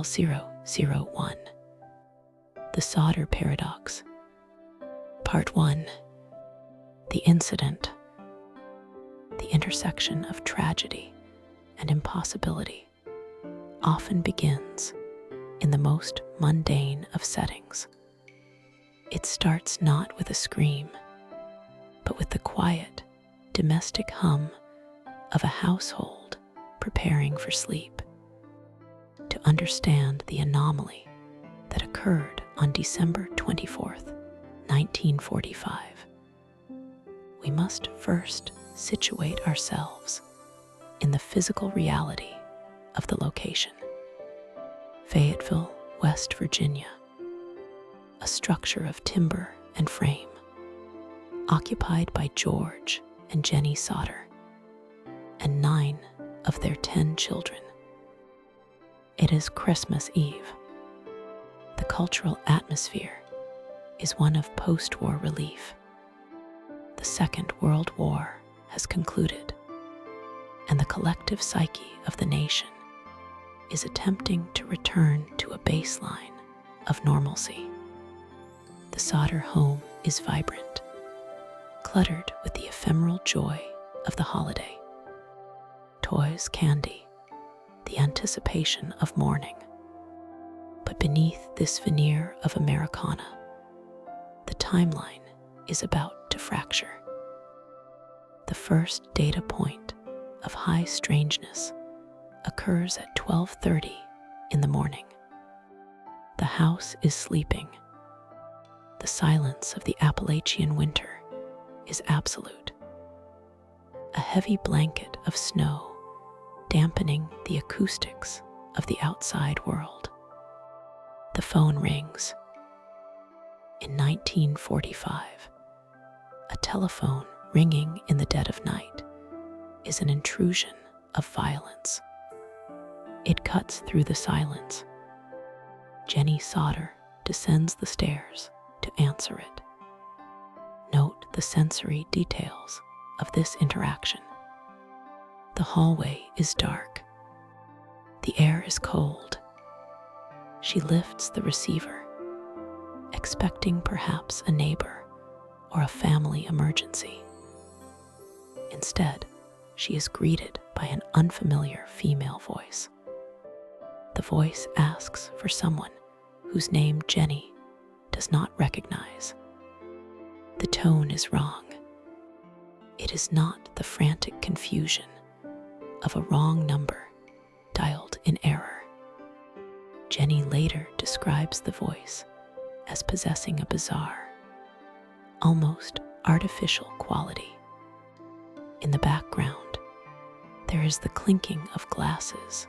File 001. The Sodder Paradox. Part 1. The Incident. The intersection of tragedy and impossibility often begins in the most mundane of settings. It starts not with a scream, but with the quiet, domestic hum of a household preparing for sleep. To understand the anomaly that occurred on December 24th, 1945, we must first situate ourselves in the physical reality of the location. Fayetteville, West Virginia, a structure of timber and frame, occupied by George and Jenny Sodder, and 9 of their 10 children. It is Christmas Eve. The cultural atmosphere is one of post-war relief. The Second World War has concluded, and the collective psyche of the nation is attempting to return to a baseline of normalcy. The Sodder home is vibrant, cluttered with the ephemeral joy of the holiday. Toys, candy, the anticipation of morning. But beneath this veneer of Americana, the timeline is about to fracture. The first data point of high strangeness occurs at 12:30 in the morning. The house is sleeping. The silence of the Appalachian winter is absolute. A heavy blanket of snow dampening the acoustics of the outside world. The phone rings. In 1945, a telephone ringing in the dead of night is an intrusion of violence. It cuts through the silence. Jenny Sodder descends the stairs to answer it. Note the sensory details of this interaction. The hallway is dark. The air is cold. She lifts the receiver, expecting perhaps a neighbor or a family emergency. Instead, she is greeted by an unfamiliar female voice. The voice asks for someone whose name Jenny does not recognize. The tone is wrong. It is not the frantic confusion of a wrong number dialed in error. Jenny later describes the voice as possessing a bizarre, almost artificial quality. In the background, there is the clinking of glasses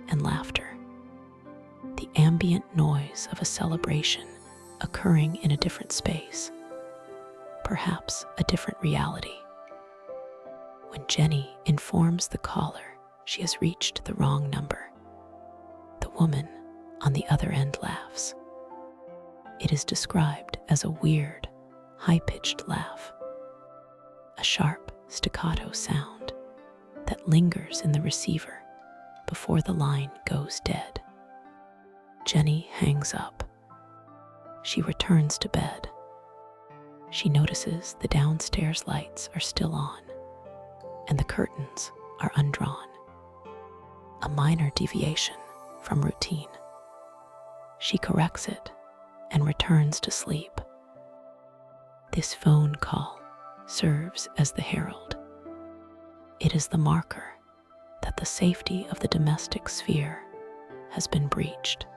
and laughter, the ambient noise of a celebration occurring in a different space, perhaps a different reality. When Jenny informs the caller she has reached the wrong number, the woman on the other end laughs. It is described as a weird, high-pitched laugh, a sharp staccato sound that lingers in the receiver before the line goes dead. Jenny hangs up. She returns to bed. She notices the downstairs lights are still on, and the curtains are undrawn. A minor deviation from routine. She corrects it and returns to sleep. This phone call serves as the herald. It is the marker that the safety of the domestic sphere has been breached.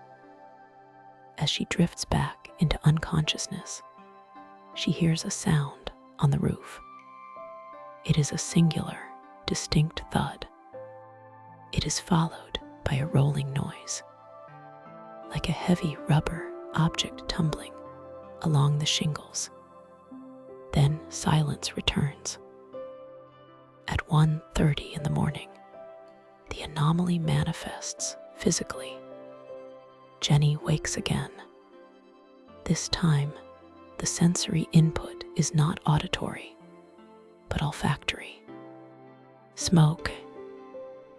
As she drifts back into unconsciousness, she hears a sound on the roof. It is a singular, distinct thud. It is followed by a rolling noise, like a heavy rubber object tumbling along the shingles. Then silence returns. At 1:30 in the morning, the anomaly manifests physically. Jenny wakes again. This time, the sensory input is not auditory, but olfactory. Smoke.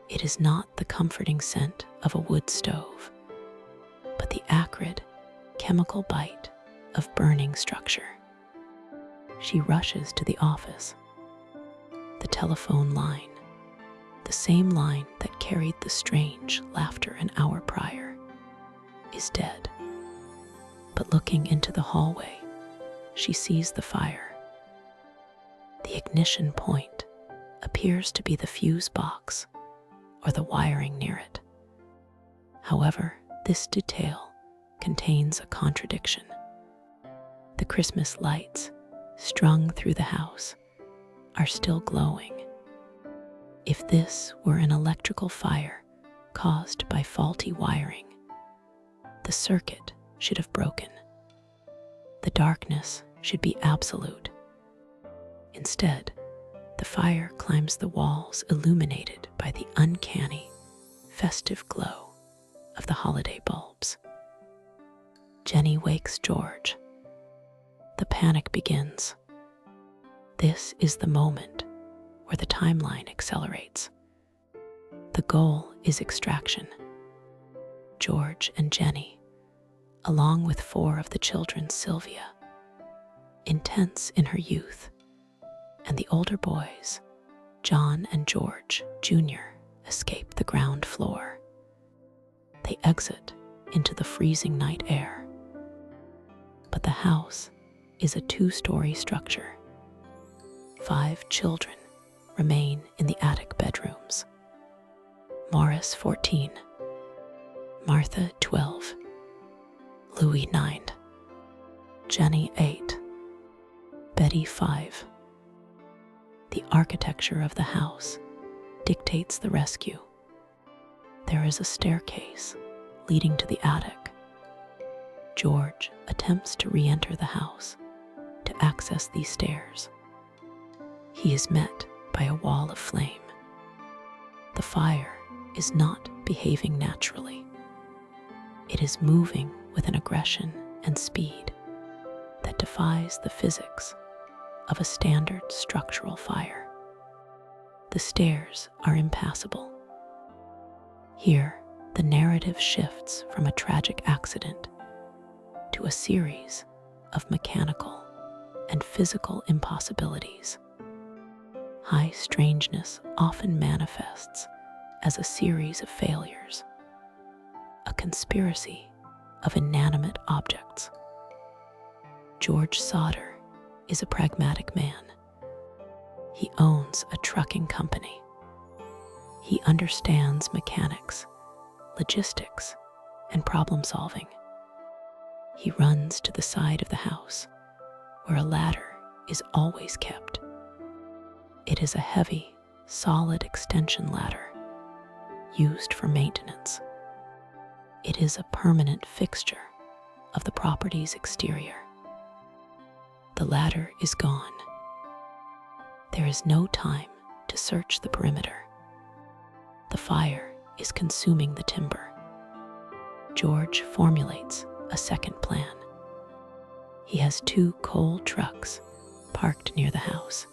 It is not the comforting scent of a wood stove, acrid, chemical bite of burning structure. She rushes to the office. The telephone line, the same line that carried the strange laughter an hour prior, is dead. But looking into the hallway, she sees the fire. The ignition point appears to be the fuse box or the wiring near it. However, this detail contains a contradiction. The Christmas lights strung through the house are still glowing. If this were an electrical fire caused by faulty wiring, the circuit should have broken. The darkness should be absolute. Instead, the fire climbs the walls illuminated by the uncanny, festive glow of the holiday bulbs. Jenny wakes George. The panic begins. This is the moment where the timeline accelerates. The goal is extraction. George and Jenny, along with 4 of the children, Sylvia, intense in her youth, and the older boys, John and George Jr., escape the ground floor. They exit into the freezing night air. But the house is a 2-story structure. 5 children remain in the attic bedrooms. Morris, 14, Martha, 12, Louis, 9, Jenny, 8, Betty, 5. The architecture of the house dictates the rescue. There is a staircase leading to the attic. George attempts to re-enter the house to access these stairs. He is met by a wall of flame. The fire is not behaving naturally. It is moving with an aggression and speed that defies the physics of a standard structural fire. The stairs are impassable. Here, the narrative shifts from a tragic accident to a series of mechanical and physical impossibilities. High strangeness often manifests as a series of failures, a conspiracy of inanimate objects. George Sodder is a pragmatic man. He owns a trucking company. He understands mechanics, logistics, and problem solving. He runs to the side of the house where a ladder is always kept. It is a heavy, solid extension ladder used for maintenance. It is a permanent fixture of the property's exterior. The ladder is gone. There is no time to search the perimeter. The fire is consuming the timber. George formulates a second plan. He has 2 coal trucks parked near the house.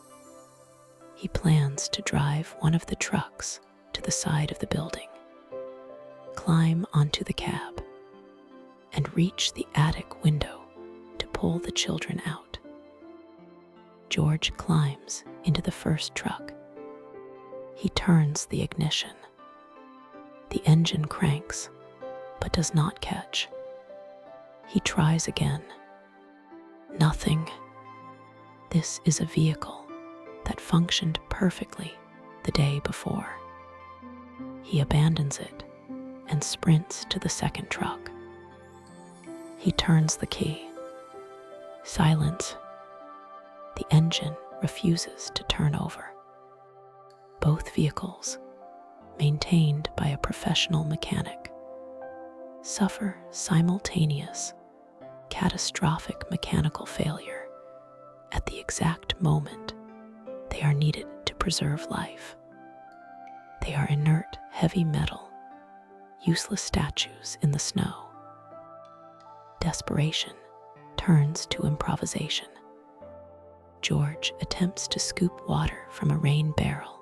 He plans to drive one of the trucks to the side of the building, climb onto the cab, and reach the attic window to pull the children out. George climbs into the first truck. He turns the ignition. The engine cranks, but does not catch. He tries again. Nothing. This is a vehicle that functioned perfectly the day before. He abandons it and sprints to the second truck. He turns the key. Silence. The engine refuses to turn over. Both vehicles, maintained by a professional mechanic, suffer simultaneous, catastrophic mechanical failure at the exact moment they are needed to preserve life. They are inert, heavy metal, useless statues in the snow. Desperation turns to improvisation. George attempts to scoop water from a rain barrel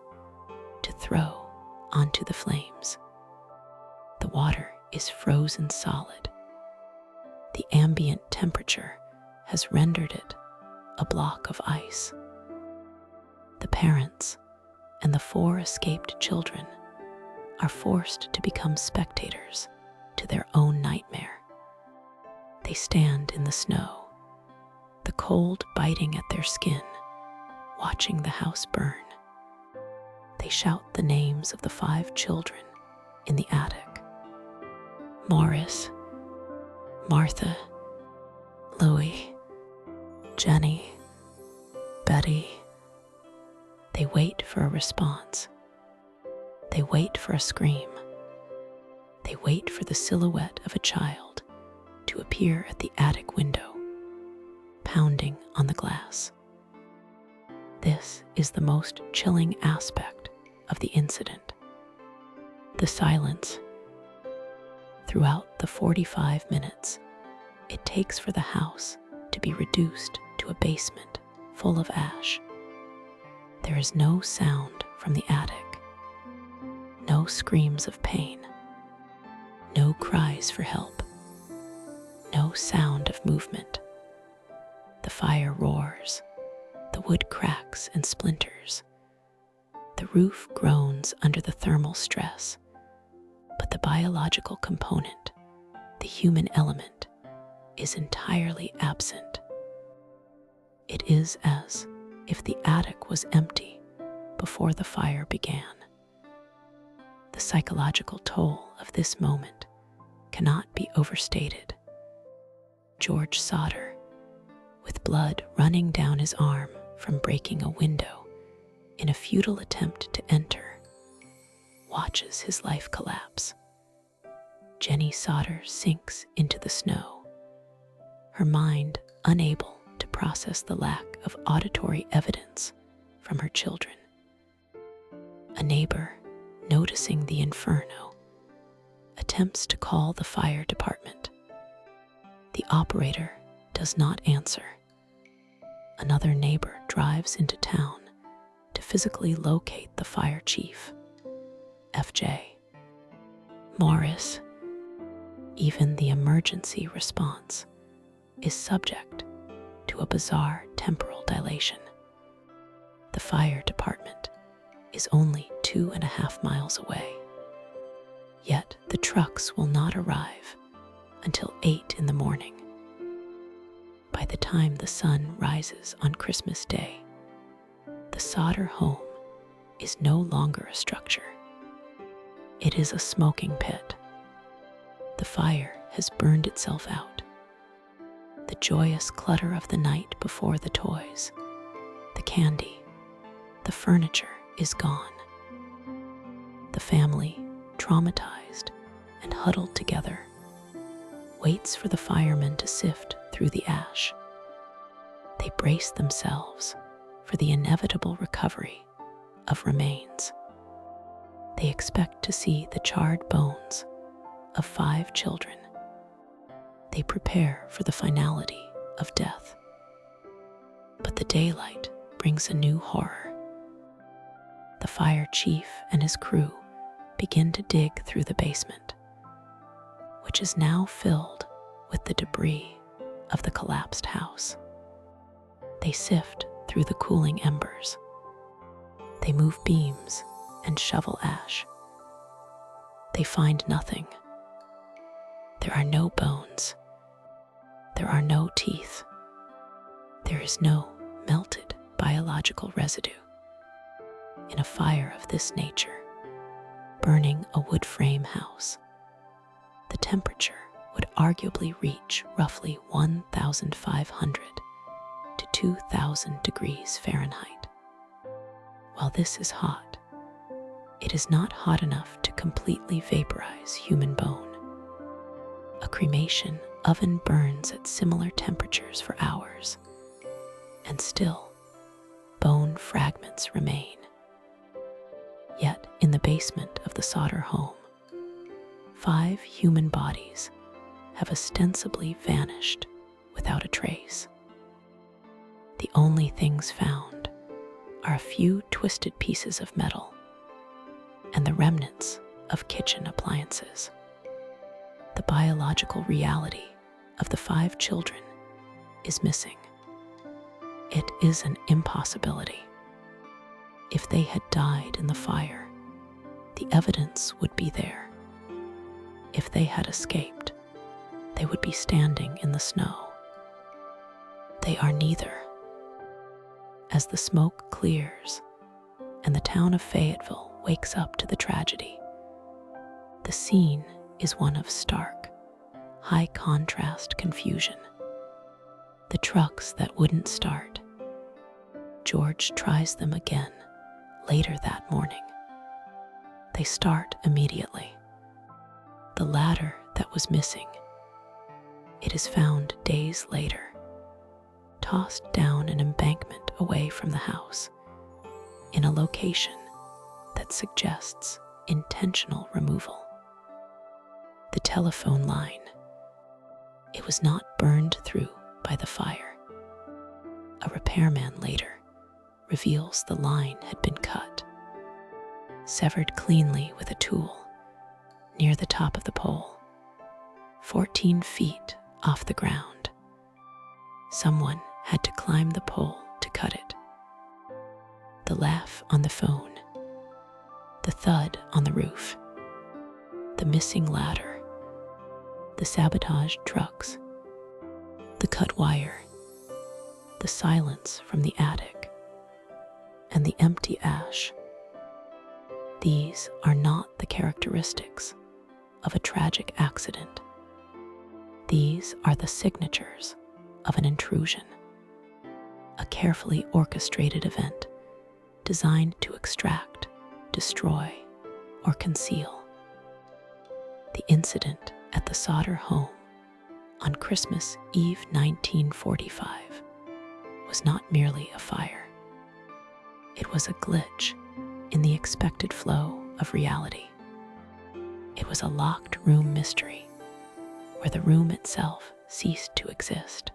to throw onto the flames. The water is frozen solid. The ambient temperature has rendered it a block of ice. The parents and the 4 escaped children are forced to become spectators to their own nightmare. They stand in the snow, the cold biting at their skin, watching the house burn. They shout the names of the 5 children in the attic: Morris, Martha, Louie, Jenny, Betty. They wait for a response. They wait for a scream. They wait for the silhouette of a child to appear at the attic window, pounding on the glass. This is the most chilling aspect of the incident. The silence. Throughout the 45 minutes it takes for the house to be reduced to a basement full of ash. There is no sound from the attic, no screams of pain, no cries for help, no sound of movement. The fire roars, the wood cracks and splinters, the roof groans under the thermal stress, but the biological component, the human element, is entirely absent. It is as if the attic was empty before the fire began. The psychological toll of this moment cannot be overstated. George Sodder, with blood running down his arm from breaking a window in a futile attempt to enter, watches his life collapse. Jenny Sodder sinks into the snow, her mind unable to process the lack of auditory evidence from her children. A neighbor, noticing the inferno, attempts to call the fire department. The operator does not answer. Another neighbor drives into town to physically locate the fire chief, FJ. Morris. Even the emergency response is subject to a bizarre temporal dilation. The fire department is only 2.5 miles away, yet the trucks will not arrive until 8 in the morning. By the time the sun rises on Christmas Day, the Sodder home is no longer a structure. It is a smoking pit. The fire has burned itself out. The joyous clutter of the night before the toys, the candy, the furniture is gone. The family, traumatized and huddled together, waits for the firemen to sift through the ash. They brace themselves for the inevitable recovery of remains. They expect to see the charred bones of 5 children. They prepare for the finality of death. But the daylight brings a new horror. The fire chief and his crew begin to dig through the basement, which is now filled with the debris of the collapsed house. They sift through the cooling embers. They move beams and shovel ash. They find nothing. There are no bones. There are no teeth. There is no melted biological residue. In a fire of this nature, burning a wood frame house, the temperature would arguably reach roughly 1,500 to 2,000 degrees Fahrenheit. While this is hot, it is not hot enough to completely vaporize human bone. A cremation oven burns at similar temperatures for hours, and still, bone fragments remain. Yet, in the basement of the Sodder home, 5 human bodies have ostensibly vanished without a trace. The only things found are a few twisted pieces of metal and the remnants of kitchen appliances. The biological reality of the 5 children is missing. It is an impossibility. If they had died in the fire, the evidence would be there. If they had escaped, they would be standing in the snow. They are neither. As the smoke clears and the town of Fayetteville wakes up to the tragedy, the scene is one of stark, high-contrast confusion. The trucks that wouldn't start. George tries them again later that morning. They start immediately. The ladder that was missing, it is found days later, tossed down an embankment away from the house, in a location that suggests intentional removal. The telephone line, it was not burned through by the fire. A repairman later reveals the line had been cut, severed cleanly with a tool near the top of the pole, 14 feet off the ground. Someone had to climb the pole to cut it. The laugh on the phone, the thud on the roof, the missing ladder, the sabotaged trucks, the cut wire, the silence from the attic, and the empty ash. These are not the characteristics of a tragic accident. These are the signatures of an intrusion, a carefully orchestrated event designed to extract, destroy, or conceal. The incident at the Sodder home on Christmas Eve 1945 was not merely a fire. It was a glitch in the expected flow of reality. It was a locked room mystery where the room itself ceased to exist.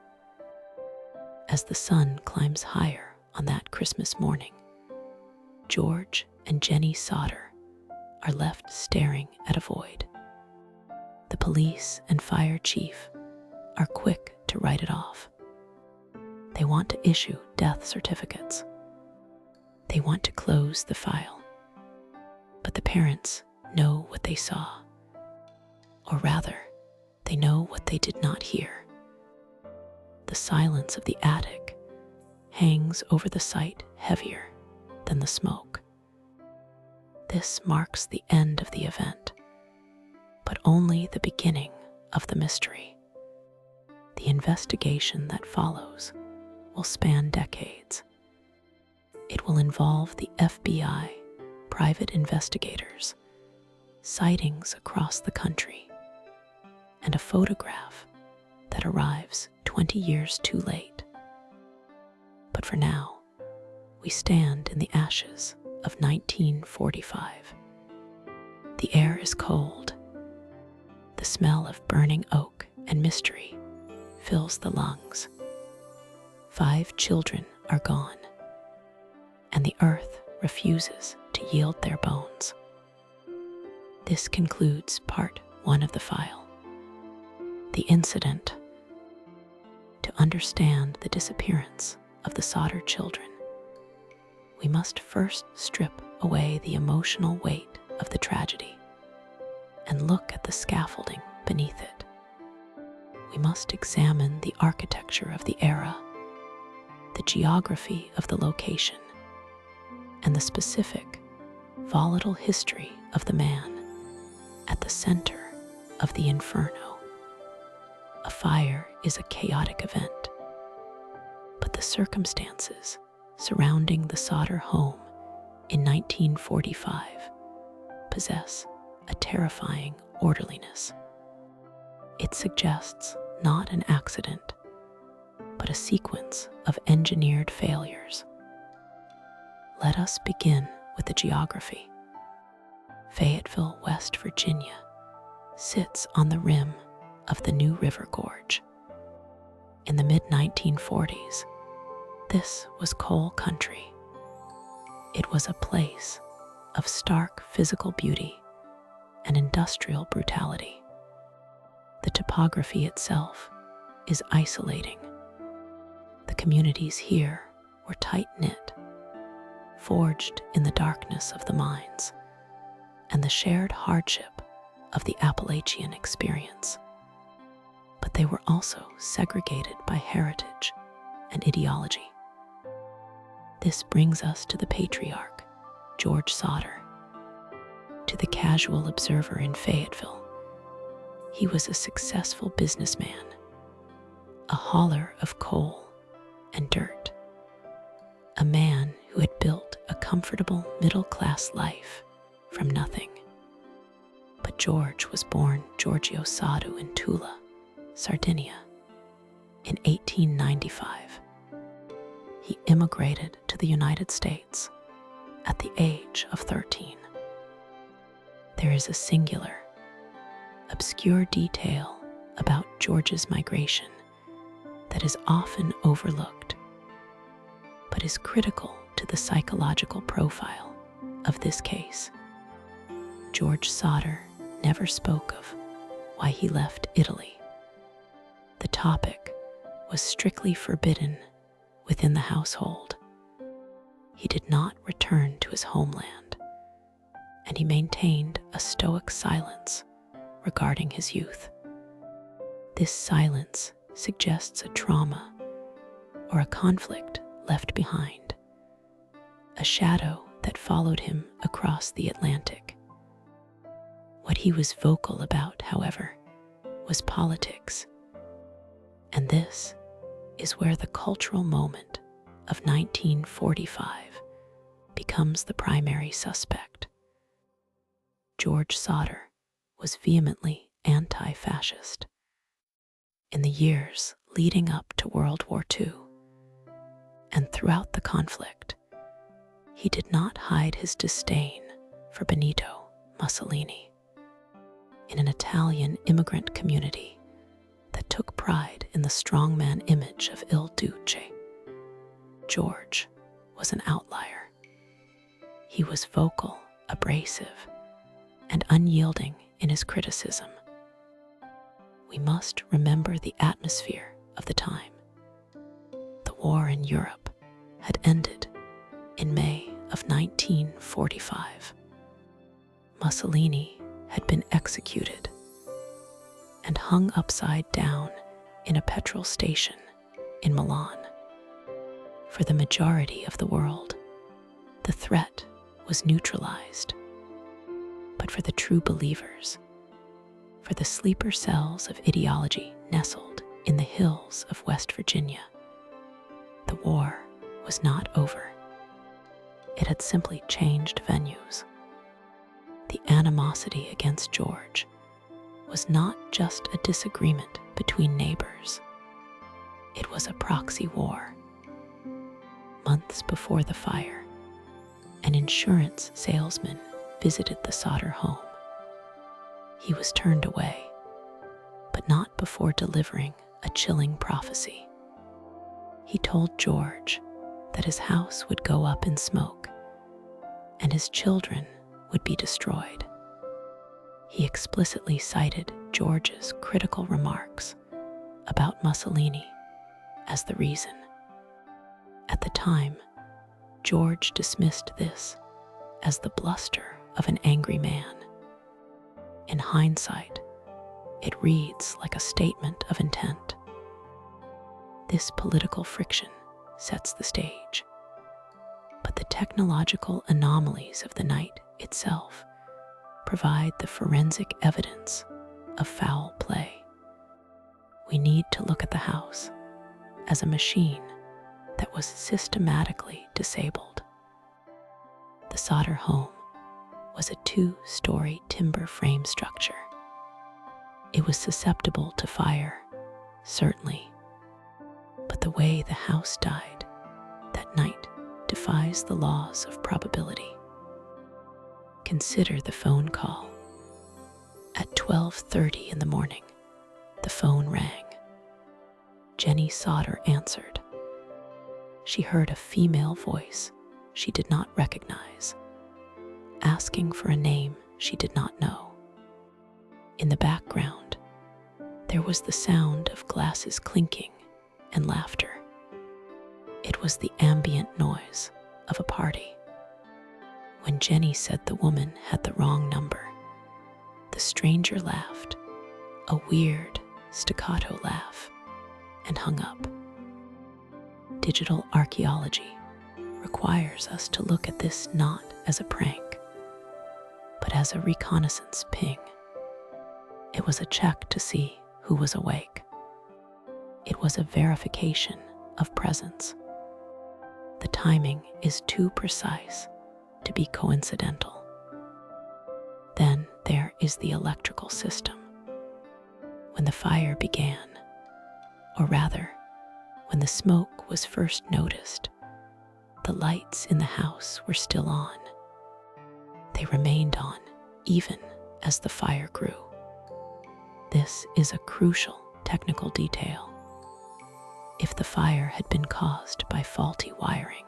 As the sun climbs higher on that Christmas morning, George and Jenny Sodder are left staring at a void. The police and fire chief are quick to write it off. They want to issue death certificates. They want to close the file. But the parents know what they saw. Or rather, they know what they did not hear. The silence of the attic hangs over the site heavier than the smoke. This marks the end of the event, but only the beginning of the mystery. The investigation that follows will span decades. It will involve the FBI, private investigators, sightings across the country, and a photograph that arrives 20 years too late. But for now, we stand in the ashes of 1945. The air is cold. The smell of burning oak and mystery fills the lungs. 5 children are gone, and the earth refuses to yield their bones. This concludes part 1 of the file. The incident. To understand the disappearance of the Sodder children, we must first strip away the emotional weight of the tragedy and look at the scaffolding beneath it. We must examine the architecture of the era, the geography of the location, and the specific, volatile history of the man at the center of the inferno. A fire is a chaotic event, but the circumstances surrounding the Sodder home in 1945 possess a terrifying orderliness. It suggests not an accident, but a sequence of engineered failures. Let us begin with the geography. Fayetteville, West Virginia, sits on the rim of the New River Gorge. In the mid-1940s, this was coal country. It was a place of stark physical beauty and industrial brutality. The topography itself is isolating. The communities here were tight-knit, forged in the darkness of the mines and the shared hardship of the Appalachian experience. But they were also segregated by heritage and ideology. This brings us to the patriarch, George Sodder. To the casual observer in Fayetteville, he was a successful businessman, a hauler of coal and dirt, a man who had built a comfortable middle-class life from nothing. But George was born Giorgio Sodder in Tula, Sardinia, in 1895. He immigrated to the United States at the age of 13. There is a singular, obscure detail about George's migration that is often overlooked, but is critical to the psychological profile of this case. George Sodder never spoke of why he left Italy. The topic was strictly forbidden within the household. He did not return to his homeland, and he maintained a stoic silence regarding his youth. This silence suggests a trauma or a conflict left behind, a shadow that followed him across the Atlantic. What he was vocal about, however, was politics, and this is where the cultural moment of 1945 becomes the primary suspect. George Sodder was vehemently anti-fascist. In the years leading up to World War II, and throughout the conflict, he did not hide his disdain for Benito Mussolini. In an Italian immigrant community that took pride in the strongman image of Il Duce, George was an outlier. He was vocal, abrasive, and unyielding in his criticism. We must remember the atmosphere of the time. The war in Europe had ended in May of 1945. Mussolini had been executed and hung upside down in a petrol station in Milan. For the majority of the world, the threat was neutralized. But for the true believers, for the sleeper cells of ideology nestled in the hills of West Virginia, the war was not over. It had simply changed venues. The animosity against George was not just a disagreement between neighbors. It was a proxy war. Months before the fire, an insurance salesman visited the Sodder home. He was turned away, but not before delivering a chilling prophecy. He told George that his house would go up in smoke and his children would be destroyed. He explicitly cited George's critical remarks about Mussolini as the reason. At the time, George dismissed this as the bluster of an angry man. In hindsight, it reads like a statement of intent. This political friction sets the stage, but the technological anomalies of the night itself provide the forensic evidence of foul play. We need to look at the house as a machine that was systematically disabled. The Sodder home was a 2-story timber frame structure. It was susceptible to fire, certainly, but the way the house died that night defies the laws of probability. Consider the phone call. At 12:30 in the morning, the phone rang. Jenny Sodder answered. She heard a female voice she did not recognize, asking for a name she did not know. In the background, There was the sound of glasses clinking and laughter. It was the ambient noise of a party. When Jenny said the woman had the wrong number, the stranger laughed, a weird staccato laugh, and hung up. Digital archaeology requires us to look at this not as a prank, but as a reconnaissance ping. It was a check to see who was awake. It was a verification of presence. The timing is too precise to be coincidental. Then there is the electrical system. When the fire began, or rather, when the smoke was first noticed, the lights in the house were still on. They remained on even as the fire grew. This is a crucial technical detail. If the fire had been caused by faulty wiring,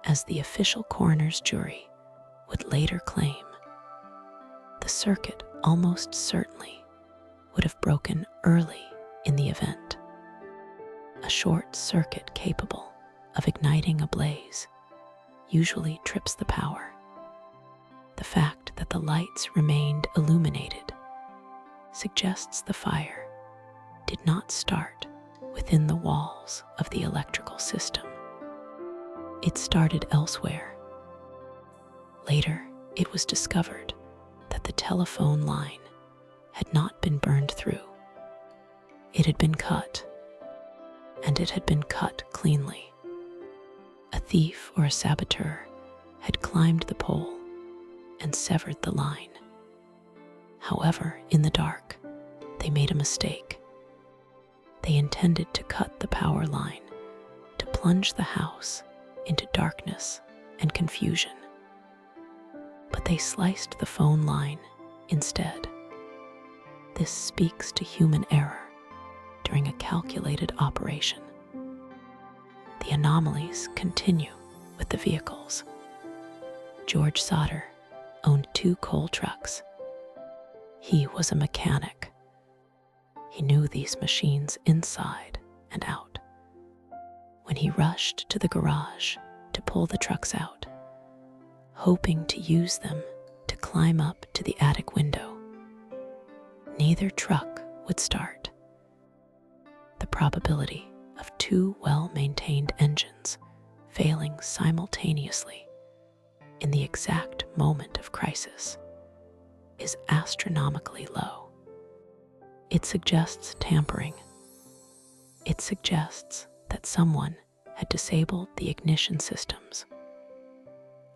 as the official coroner's jury would later claim, the circuit almost certainly would have broken early in the event. A short circuit capable of igniting a blaze usually trips the power. The fact that the lights remained illuminated suggests the fire did not start within the walls of the electrical system. It started elsewhere. Later, it was discovered that the telephone line had not been burned through. It had been cut, and it had been cut cleanly. A thief or a saboteur had climbed the pole and severed the line. However, in the dark, they made a mistake. They intended to cut the power line to plunge the house into darkness and confusion. But they sliced the phone line instead. This speaks to human error during a calculated operation. The anomalies continue with the vehicles. George Sodder owned 2 coal trucks. He was a mechanic. He knew these machines inside and out. When he rushed to the garage to pull the trucks out, hoping to use them to climb up to the attic window, neither truck would start. The probability of 2 well-maintained engines failing simultaneously in the exact moment of crisis is astronomically low. It suggests tampering. It suggests that someone had disabled the ignition systems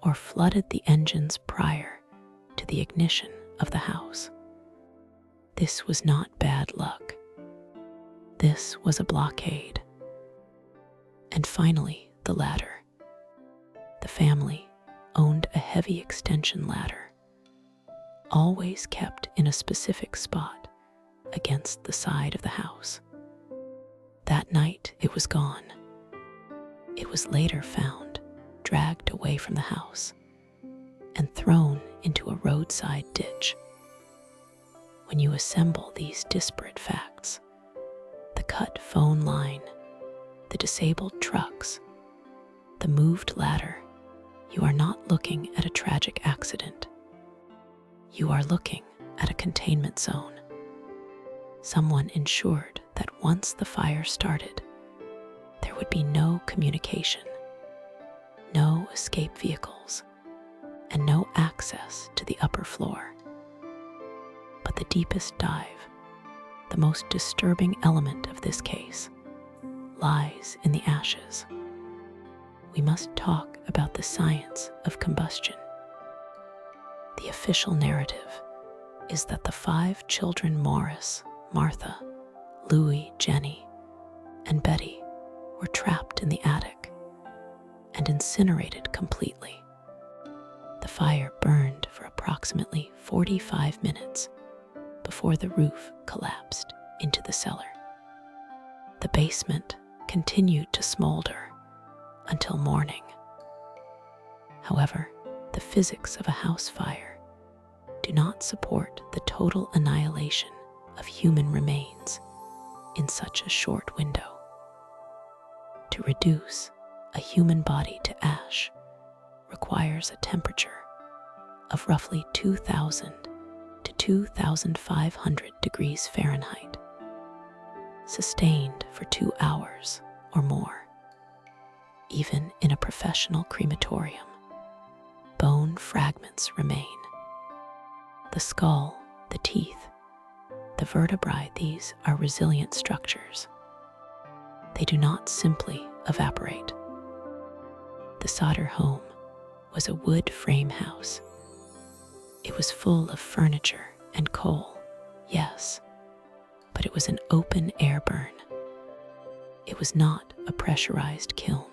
or flooded the engines prior to the ignition of the house. This was not bad luck. This was a blockade. And finally, the ladder. The family owned a heavy extension ladder, always kept in a specific spot against the side of the house. That night, it was gone. It was later found, dragged away from the house, and thrown into a roadside ditch. When you assemble these disparate facts, the cut phone line, the disabled trucks, the moved ladder, you are not looking at a tragic accident. You are looking at a containment zone. Someone ensured that once the fire started, there would be no communication, no escape vehicles, and no access to the upper floor. But the deepest dive, the most disturbing element of this case, lies in the ashes. We must talk about the science of combustion. The official narrative is that the 5 children Morris, Martha, Louie, Jenny, and Betty were trapped in the attic and incinerated completely. The fire burned for approximately 45 minutes before the roof collapsed into the cellar. The basement continued to smolder until morning. However, the physics of a house fire do not support the total annihilation of human remains in such a short window. To reduce a human body to ash requires a temperature of roughly 2,000 to 2,500 degrees Fahrenheit, sustained for 2 hours or more. Even in a professional crematorium, bone fragments remain. The skull, the teeth, the vertebrae, these are resilient structures. They do not simply evaporate. The Sodder home was a wood frame house. It was full of furniture and coal, yes, but it was an open-air burn. It was not a pressurized kiln.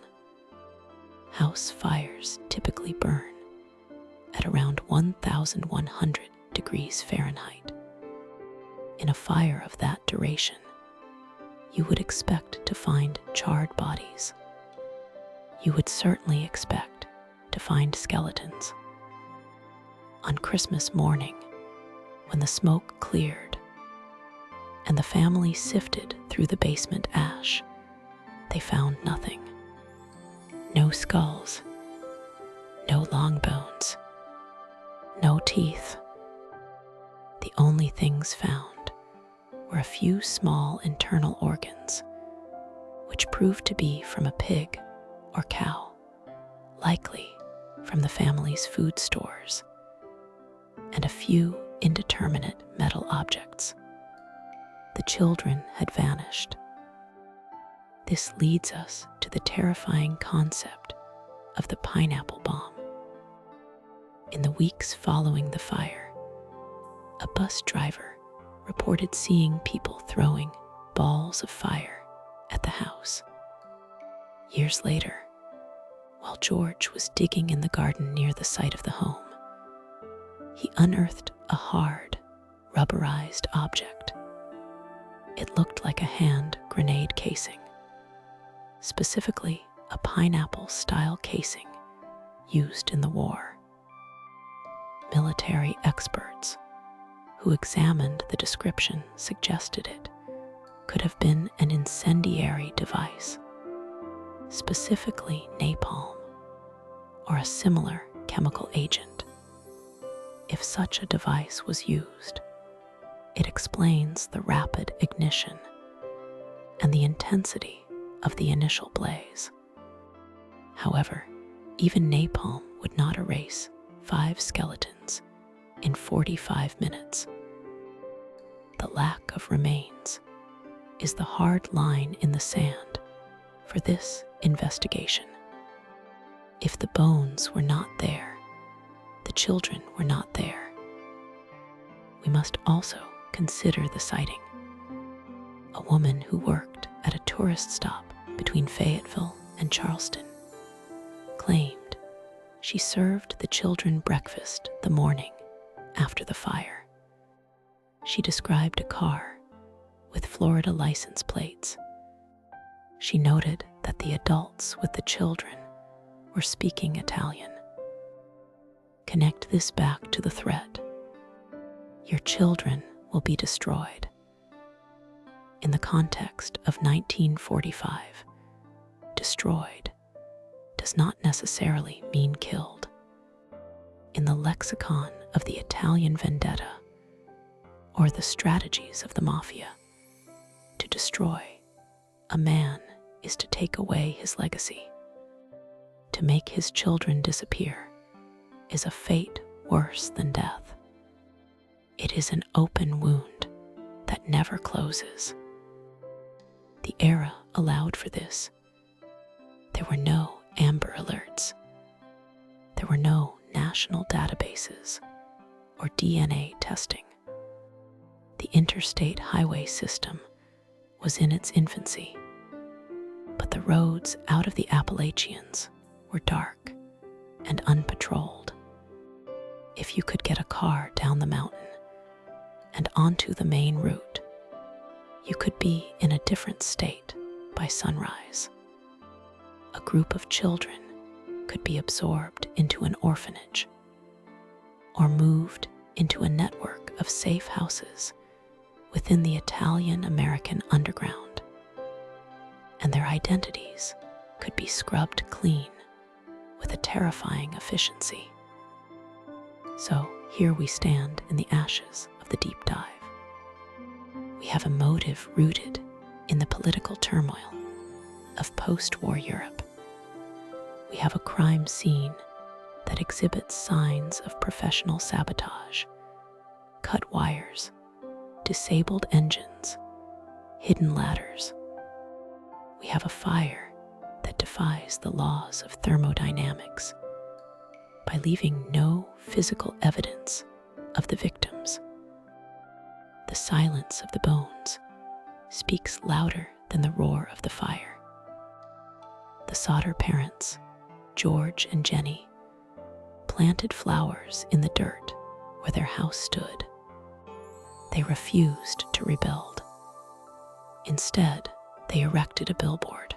House fires typically burn at around 1,100 degrees Fahrenheit. In a fire of that duration, you would expect to find charred bodies. You would certainly expect to find skeletons. On Christmas morning, when the smoke cleared and the family sifted through the basement ash, they found nothing. No skulls, no long bones, no teeth. The only things found were a few small internal organs, which proved to be from a pig or cow, likely from the family's food stores, and a few indeterminate metal objects. The children had vanished. This leads us to the terrifying concept of the pineapple bomb. In the weeks following the fire, a bus driver reported seeing people throwing balls of fire at the house. Years later, while George was digging in the garden near the site of the home, he unearthed a hard, rubberized object. It looked like a hand grenade casing, specifically a pineapple-style casing used in the war. Military experts who examined the description suggested it could have been an incendiary device, specifically napalm or a similar chemical agent. If such a device was used, it explains the rapid ignition and the intensity of the initial blaze. However, even napalm would not erase 5 skeletons in 45 minutes. The lack of remains is the hard line in the sand for this investigation. If the bones were not there, the children were not there. We must also consider the sighting. A woman who worked at a tourist stop between Fayetteville and Charleston claimed she served the children breakfast the morning after the fire. She described a car with Florida license plates. She noted that the adults with the children were speaking Italian. Connect this back to the threat. Your children will be destroyed. In the context of 1945, destroyed does not necessarily mean killed. In the lexicon of the Italian vendetta or the strategies of the mafia, to destroy a man is to take away his legacy. To make his children disappear is a fate worse than death. It is an open wound that never closes. The era allowed for this. There were no Amber Alerts. There were no national databases or DNA testing. The interstate highway system was in its infancy, but the roads out of the Appalachians were dark and unpatrolled. If you could get a car down the mountain and onto the main route, you could be in a different state by sunrise. A group of children could be absorbed into an orphanage or moved into a network of safe houses within the Italian-American underground, and their identities could be scrubbed clean with a terrifying efficiency. So here we stand in the ashes of the deep dive. We have a motive rooted in the political turmoil of post-war Europe. We have a crime scene that exhibits signs of professional sabotage, cut wires, disabled engines, hidden ladders. We have a fire that defies the laws of thermodynamics by leaving no physical evidence of the victims. The silence of the bones speaks louder than the roar of the fire. The Sodder parents, George and Jenny, planted flowers in the dirt where their house stood. They refused to rebuild. Instead, they erected a billboard.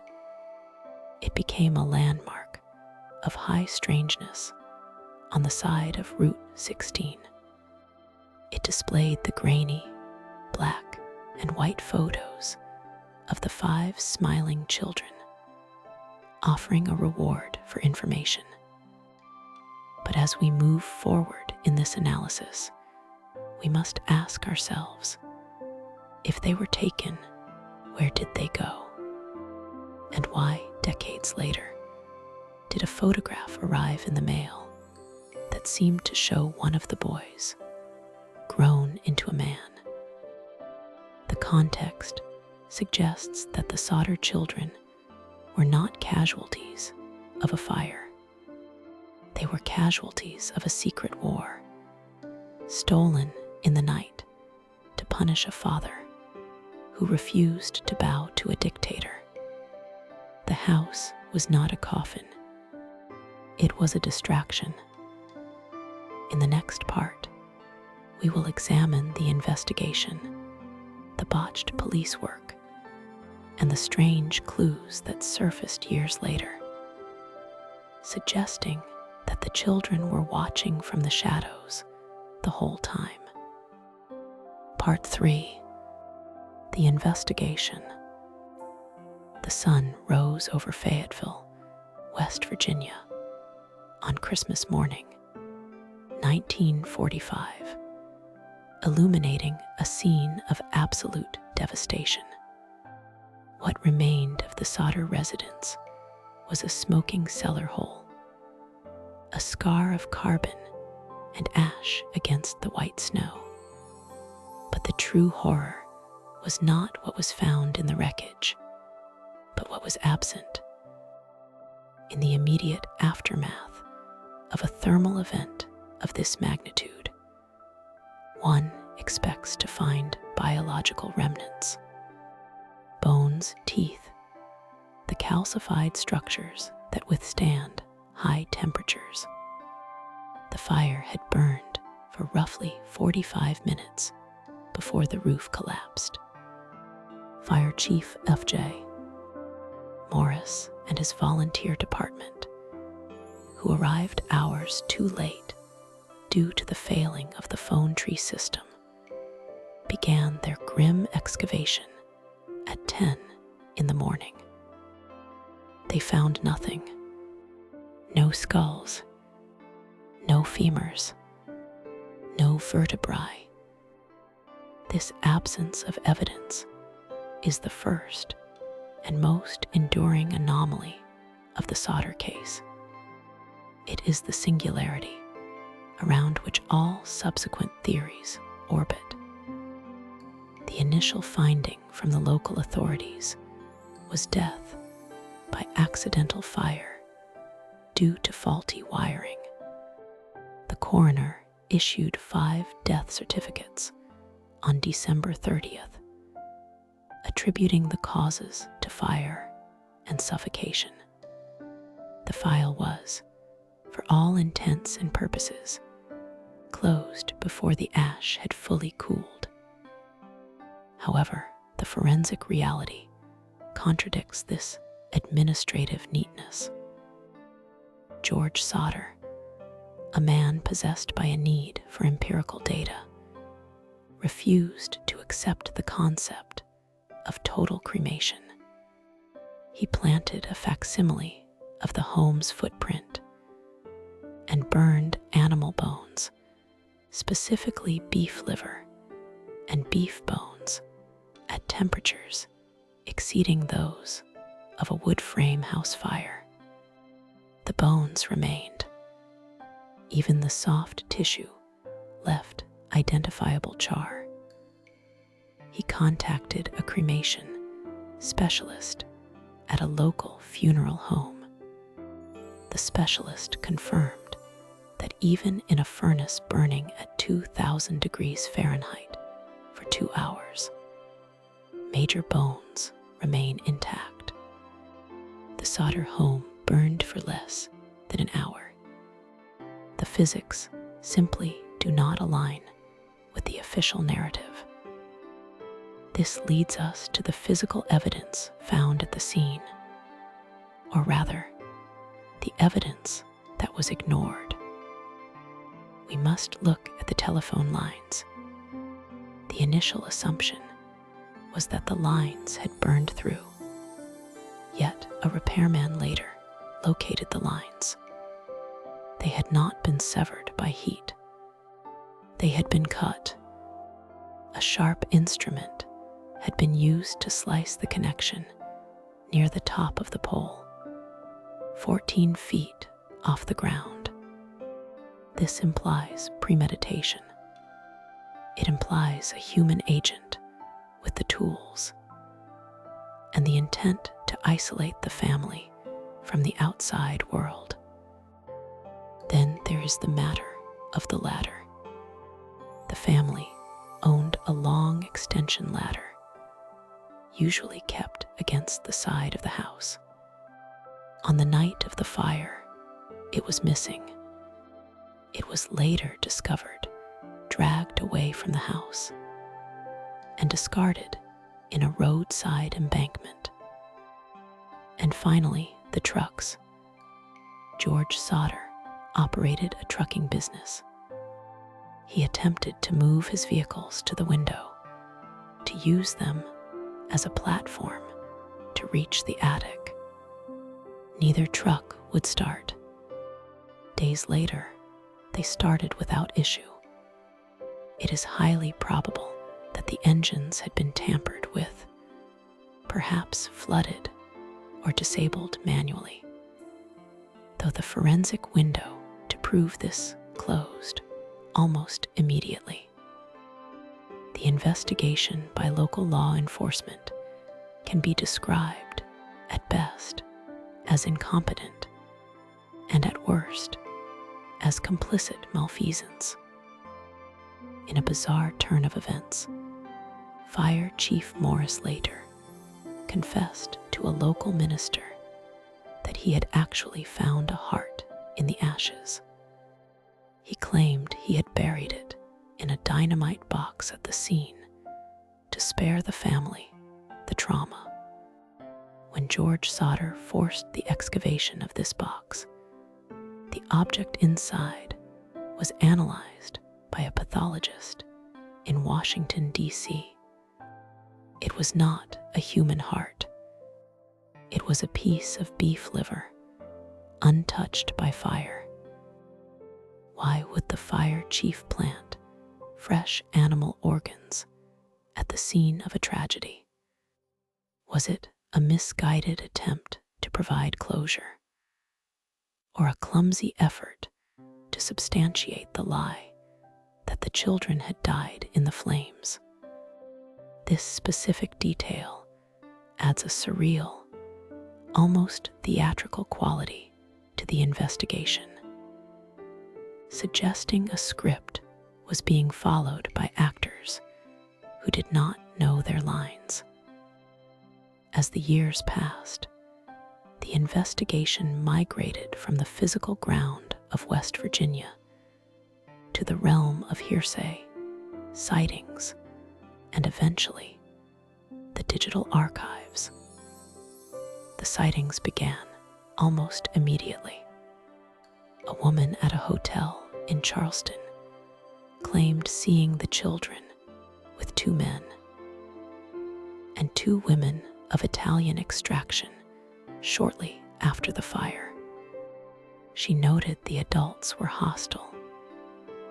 It became a landmark of high strangeness on the side of Route 16. It displayed the grainy, black and white photos of the 5 smiling children, offering a reward for information. But as we move forward in this analysis, we must ask ourselves, if they were taken, where did they go? And why, decades later, did a photograph arrive in the mail that seemed to show one of the boys grown into a man? The context suggests that the Sodder children were not casualties of a fire. They were casualties of a secret war, stolen in the night to punish a father who refused to bow to a dictator. The house was not a coffin. It was a distraction. In the next part, we will examine the investigation, the botched police work, and the strange clues that surfaced years later, suggesting that the children were watching from the shadows the whole time. Part 3. The investigation. The sun rose over Fayetteville, West Virginia, on Christmas morning, 1945, illuminating a scene of absolute devastation. What remained of the Sodder residence was a smoking cellar hole, a scar of carbon and ash against the white snow. But the true horror was not what was found in the wreckage, but what was absent. In the immediate aftermath of a thermal event of this magnitude, one expects to find biological remnants: bones, teeth, the calcified structures that withstand high temperatures. The fire had burned for roughly 45 minutes before the roof collapsed. Fire Chief F.J. Morris and his volunteer department, who arrived hours too late due to the failing of the phone tree system, began their grim excavation at 10 in the morning. They found nothing. No skulls, no femurs, no vertebrae. This absence of evidence is the first and most enduring anomaly of the Sodder case. It is the singularity around which all subsequent theories orbit. The initial finding from the local authorities was death by accidental fire due to faulty wiring. The coroner issued 5 death certificates on December 30th, attributing the causes to fire and suffocation. The file was, for all intents and purposes, closed before the ash had fully cooled. However, the forensic reality contradicts this administrative neatness. George Sodder, a man possessed by a need for empirical data, refused to accept the concept of total cremation. He planted a facsimile of the home's footprint and burned animal bones, specifically beef liver and beef bones, at temperatures exceeding those of a wood frame house fire. The bones remained. Even the soft tissue left identifiable char. He contacted a cremation specialist at a local funeral home. The specialist confirmed that even in a furnace burning at 2,000 degrees Fahrenheit for 2 hours, major bones remain intact. The Sodder home burned for less than an hour. The physics simply do not align with the official narrative. This leads us to the physical evidence found at the scene, or rather, the evidence that was ignored. We must look at the telephone lines. The initial assumption was that the lines had burned through, yet a repairman later located the lines. They had not been severed by heat. They had been cut. A sharp instrument had been used to slice the connection near the top of the pole, 14 feet off the ground. This implies premeditation. It implies a human agent with the tools and the intent to isolate the family from the outside world. Then there is the matter of the ladder. The family owned a long extension ladder, usually kept against the side of the house. On the night of the fire, it was missing. It was later discovered, dragged away from the house, and discarded in a roadside embankment. And finally, the trucks. George Sodder operated a trucking business. He attempted to move his vehicles to the window, to use them as a platform to reach the attic. Neither truck would start. Days later, they started without issue. It is highly probable that the engines had been tampered with, perhaps flooded or disabled manually, though the forensic window to prove this closed almost immediately. The investigation by local law enforcement can be described, at best, as incompetent, and at worst, as complicit malfeasance. In a bizarre turn of events, Fire Chief Morris later confessed to a local minister that he had actually found a heart in the ashes. He claimed he had buried it in a dynamite box at the scene to spare the family the trauma. When George Sodder forced the excavation of this box, the object inside was analyzed by a pathologist in Washington, D.C. It was not a human heart. It was a piece of beef liver, untouched by fire. Why would the fire chief plant fresh animal organs at the scene of a tragedy? Was it a misguided attempt to provide closure, or a clumsy effort to substantiate the lie that the children had died in the flames? This specific detail adds a surreal, almost theatrical quality to the investigation, suggesting a script was being followed by actors who did not know their lines. As the years passed, the investigation migrated from the physical ground of West Virginia to the realm of hearsay, sightings, and eventually the digital archives. The sightings began almost immediately. A woman at a hotel in Charleston claimed seeing the children with 2 men and 2 women of Italian extraction shortly after the fire. She noted the adults were hostile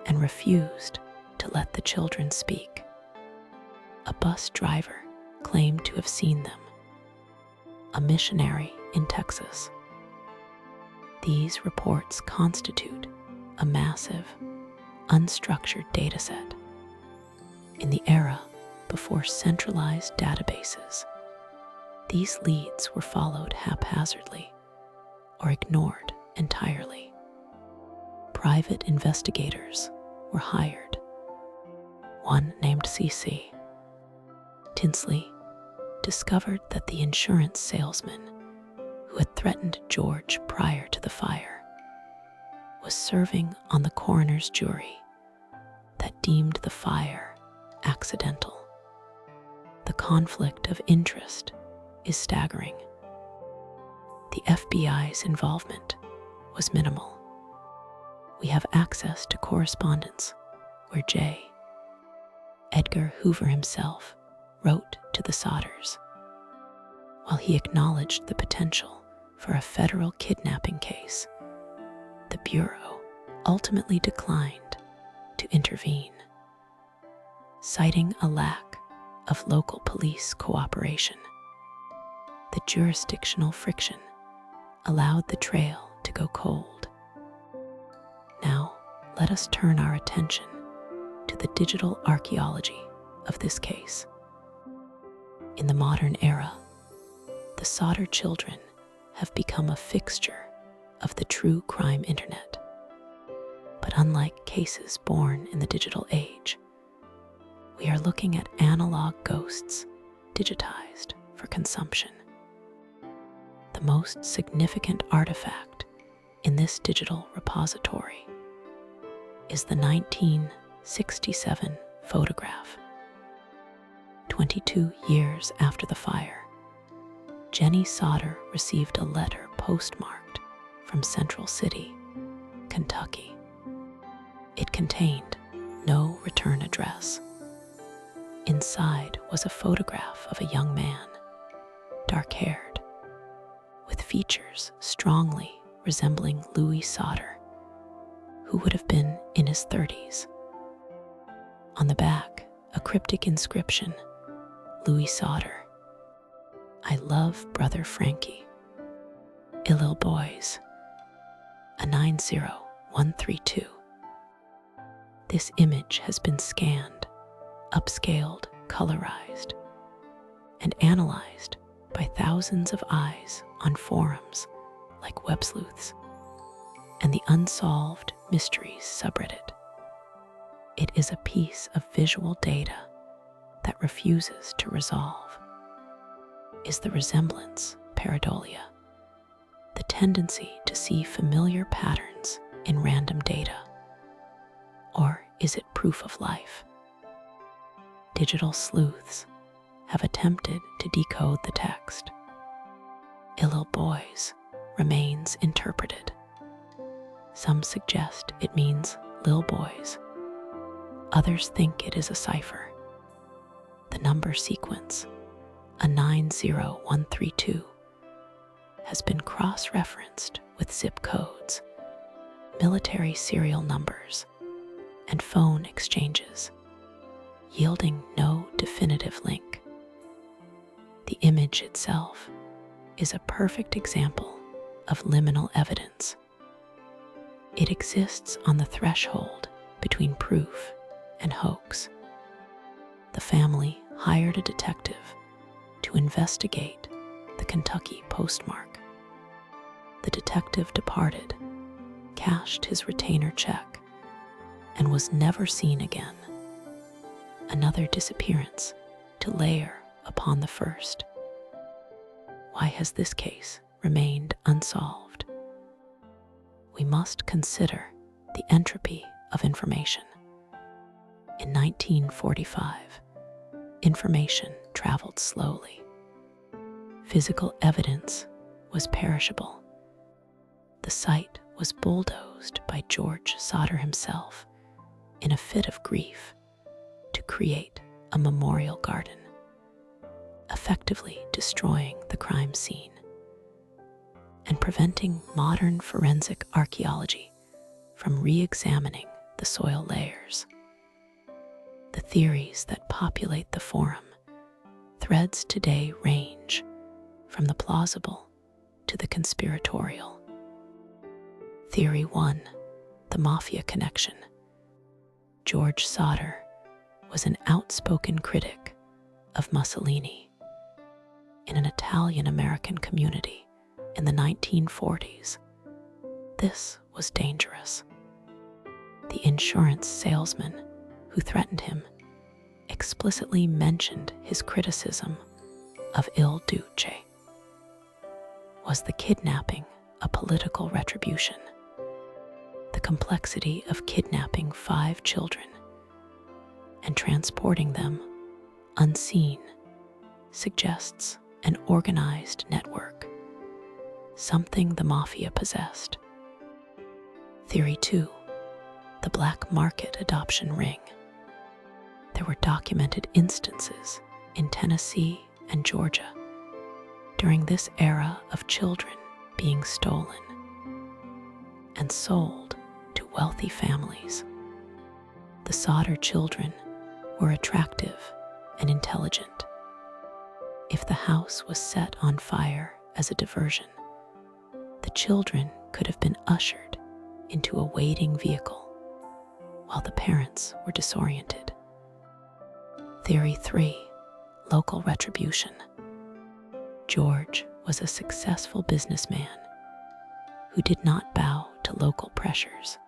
and refused to let the children speak. A bus driver claimed to have seen them, a missionary in Texas. These reports constitute a massive, unstructured dataset. In the era before centralized databases, these leads were followed haphazardly or ignored entirely. Private investigators were hired. One named C.C. Tinsley discovered that the insurance salesman who had threatened George prior to the fire was serving on the coroner's jury that deemed the fire accidental. The conflict of interest is staggering. The FBI's involvement was minimal. We have access to correspondence where J. Edgar Hoover himself wrote to the Sodders. While he acknowledged the potential for a federal kidnapping case, the Bureau ultimately declined to intervene, citing a lack of local police cooperation. The jurisdictional friction allowed the trail to go cold. Now, let us turn our attention to the digital archaeology of this case. In the modern era, the Sodder children have become a fixture of the true crime internet. But unlike cases born in the digital age, we are looking at analog ghosts digitized for consumption. The most significant artifact in this digital repository is the 1967 photograph. 22 years after the fire, Jenny Sodder received a letter postmarked from Central City, Kentucky. It contained no return address. Inside was a photograph of a young man, dark-haired, with features strongly resembling Louis Sodder, who would have been in his 30s. On the back, a cryptic inscription, Louis Sodder, I love brother Frankie. Illil Boys, a 90132. This image has been scanned, upscaled, colorized, and analyzed by thousands of eyes on forums like Web Sleuths and the Unsolved Mysteries subreddit. It is a piece of visual data that refuses to resolve. Is the resemblance pareidolia, the tendency to see familiar patterns in random data? Or is it proof of life? Digital sleuths have attempted to decode the text. Illil Boys remains interpreted. Some suggest it means Lil Boys. Others think it is a cipher. The number sequence, a 90132, has been cross-referenced with zip codes, military serial numbers, and phone exchanges, yielding no definitive link. The image itself is a perfect example of liminal evidence. It exists on the threshold between proof and hoax. The family hired a detective to investigate the Kentucky postmark. The detective departed, cashed his retainer check, and was never seen again. Another disappearance to layer upon the first. Why has this case remained unsolved? We must consider the entropy of information. In 1945, information traveled slowly. Physical evidence was perishable. The site was bulldozed by George Sodder himself in a fit of grief to create a memorial garden, effectively destroying the crime scene and preventing modern forensic archaeology from re-examining the soil layers. The theories that populate the forum threads today range from the plausible to the conspiratorial. Theory 1. The Mafia Connection. George Sodder was an outspoken critic of Mussolini in an Italian-American community in the 1940s. This was dangerous. The insurance salesman who threatened him explicitly mentioned his criticism of Il Duce. Was the kidnapping a political retribution? The complexity of kidnapping 5 children and transporting them unseen suggests an organized network, something the mafia possessed. Theory 2. The black market adoption ring. There were documented instances in Tennessee and Georgia during this era of children being stolen and sold to wealthy families. The Sodder children were attractive and intelligent. If the house was set on fire as a diversion, the children could have been ushered into a waiting vehicle while the parents were disoriented. Theory 3. Local retribution. George was a successful businessman who did not bow to local pressures.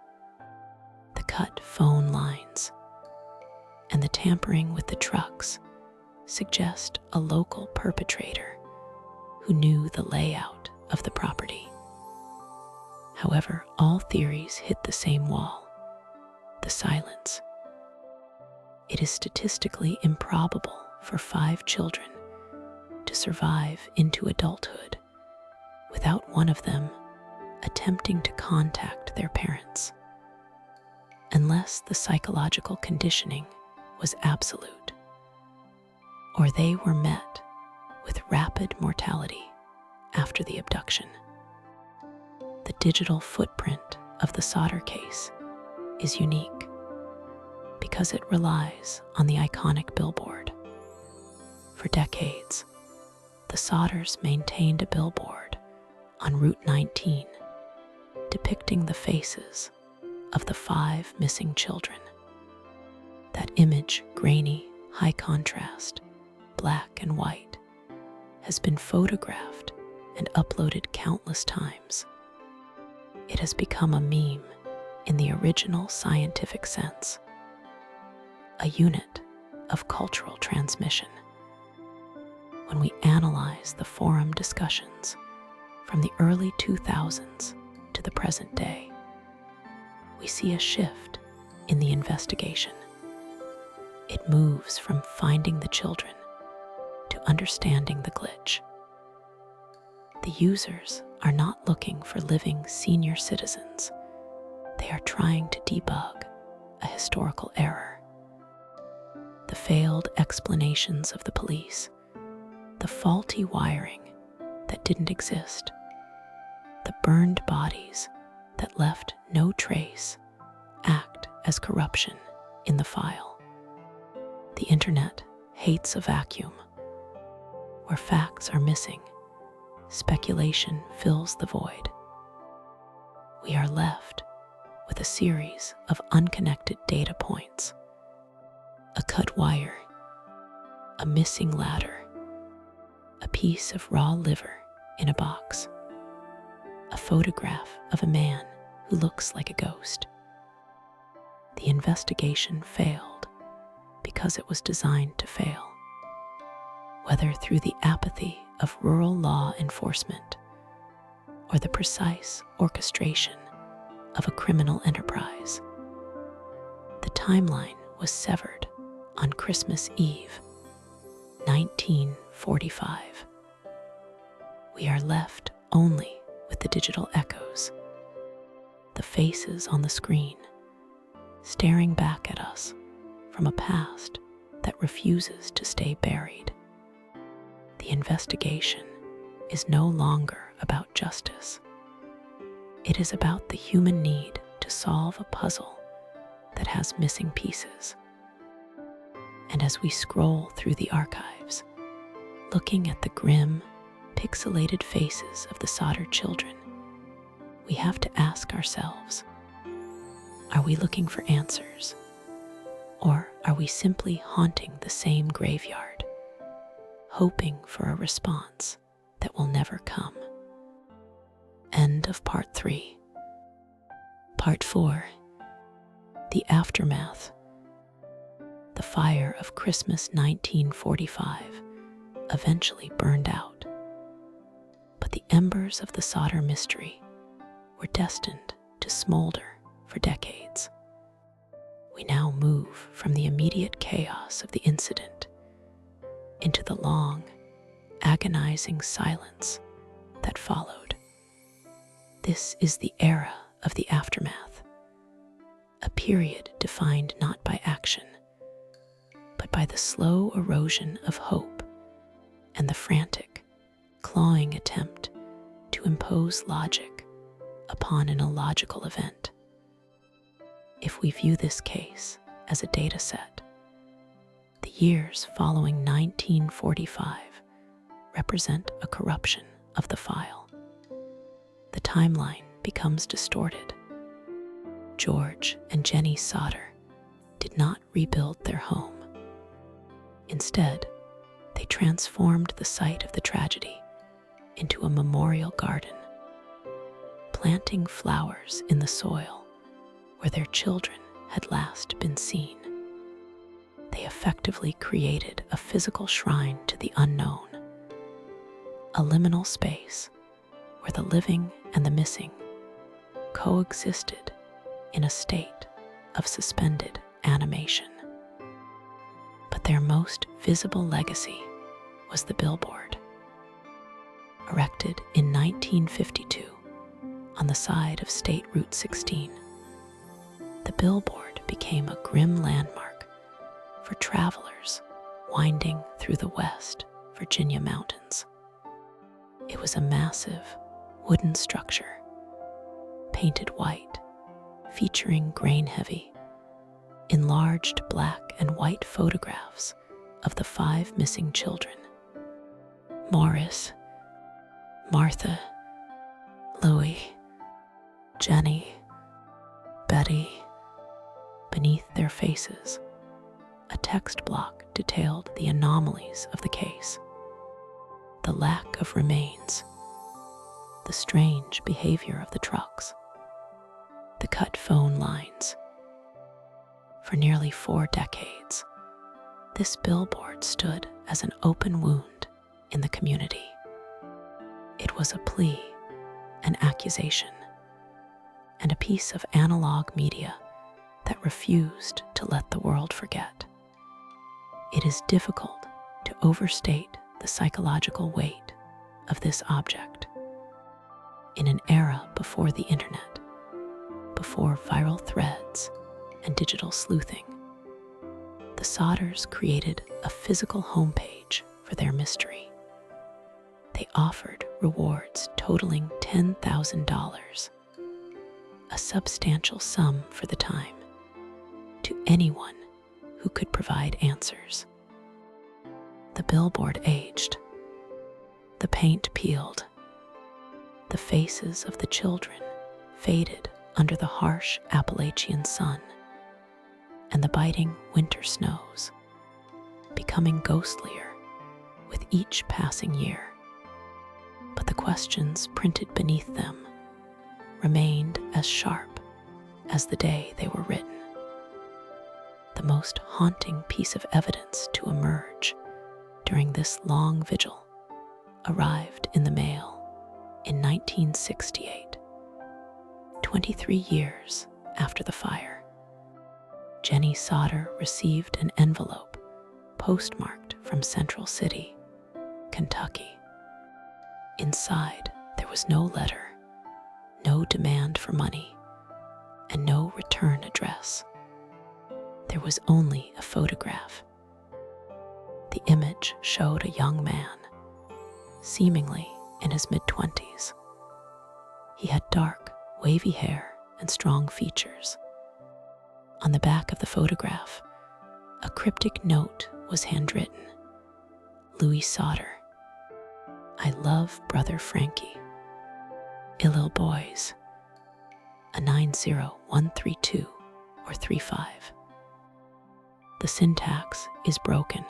The cut phone lines and the tampering with the trucks suggest a local perpetrator who knew the layout of the property. However, all theories hit the same wall: the silence. It is statistically improbable for 5 children to survive into adulthood without one of them attempting to contact their parents, unless the psychological conditioning was absolute, or they were met with rapid mortality after the abduction. The digital footprint of the Sodder case is unique because it relies on the iconic billboard. For decades, the Sodders maintained a billboard on Route 19 depicting the faces of the 5 missing children. That image, grainy, high contrast, black and white, has been photographed and uploaded countless times. It has become a meme in the original scientific sense, a unit of cultural transmission. When we analyze the forum discussions from the early 2000s to the present day, we see a shift in the investigation. It moves from finding the children to understanding the glitch. The users are not looking for living senior citizens. They are trying to debug a historical error. The failed explanations of the police, the faulty wiring that didn't exist, the burned bodies that left no trace act as corruption in the file. The internet hates a vacuum. Where facts are missing, speculation fills the void. We are left with a series of unconnected data points: a cut wire, a missing ladder, a piece of raw liver in a box, a photograph of a man who looks like a ghost. The investigation failed because it was designed to fail. Whether through the apathy of rural law enforcement or the precise orchestration of a criminal enterprise, the timeline was severed on Christmas Eve, 1945. We are left only with the digital echoes, the faces on the screen, staring back at us from a past that refuses to stay buried. The investigation is no longer about justice. It is about the human need to solve a puzzle that has missing pieces. And as we scroll through the archives, looking at the grim, pixelated faces of the Sodder children, we have to ask ourselves, are we looking for answers? Or are we simply haunting the same graveyard, hoping for a response that will never come? End of Part 3. Part 4. The Aftermath. The fire of Christmas 1945 eventually burned out, but the embers of the Sodder mystery were destined to smolder for decades. We now move from the immediate chaos of the incident into the long, agonizing silence that followed. This is the era of the aftermath, a period defined not by action, but by the slow erosion of hope and the frantic, clawing attempt to impose logic upon an illogical event. If we view this case as a data set, the years following 1945 represent a corruption of the file. The timeline becomes distorted. George and Jenny Sodder did not rebuild their home. Instead, they transformed the site of the tragedy into a memorial garden, planting flowers in the soil where their children had last been seen. They effectively created a physical shrine to the unknown, a liminal space where the living and the missing coexisted in a state of suspended animation. But their most visible legacy was the billboard. Erected in 1952 on the side of State Route 16, the billboard became a grim landmark for travelers winding through the West Virginia mountains. It was a massive wooden structure, painted white, featuring grain-heavy, enlarged black and white photographs of the 5 missing children: Morris, Martha, Louie, Jenny, Betty. Beneath their faces, a text block detailed the anomalies of the case: the lack of remains, the strange behavior of the trucks, the cut phone lines. For nearly 4 decades, this billboard stood as an open wound in the community. It was a plea, an accusation, and a piece of analog media that refused to let the world forget. It is difficult to overstate the psychological weight of this object. In an era before the internet, before viral threads and digital sleuthing, the Sodders created a physical homepage for their mystery. They offered rewards totaling $10,000, a substantial sum for the time, to anyone who could provide answers. The billboard aged, the paint peeled, the faces of the children faded under the harsh Appalachian sun and the biting winter snows, becoming ghostlier with each passing year. But the questions printed beneath them remained as sharp as the day they were written. The most haunting piece of evidence to emerge during this long vigil arrived in the mail in 1968, 23 years after the fire. Jenny Sodder received an envelope postmarked from Central City, Kentucky. Inside, there was no letter, no demand for money, and no return address. There was only a photograph The image showed a young man, seemingly in his mid-20s. He had dark, wavy hair and strong features. On the back of the photograph, a cryptic note was handwritten. Louis Sodder. I love brother Frankie. Illil boys. A 90132 or 35. The syntax is broken.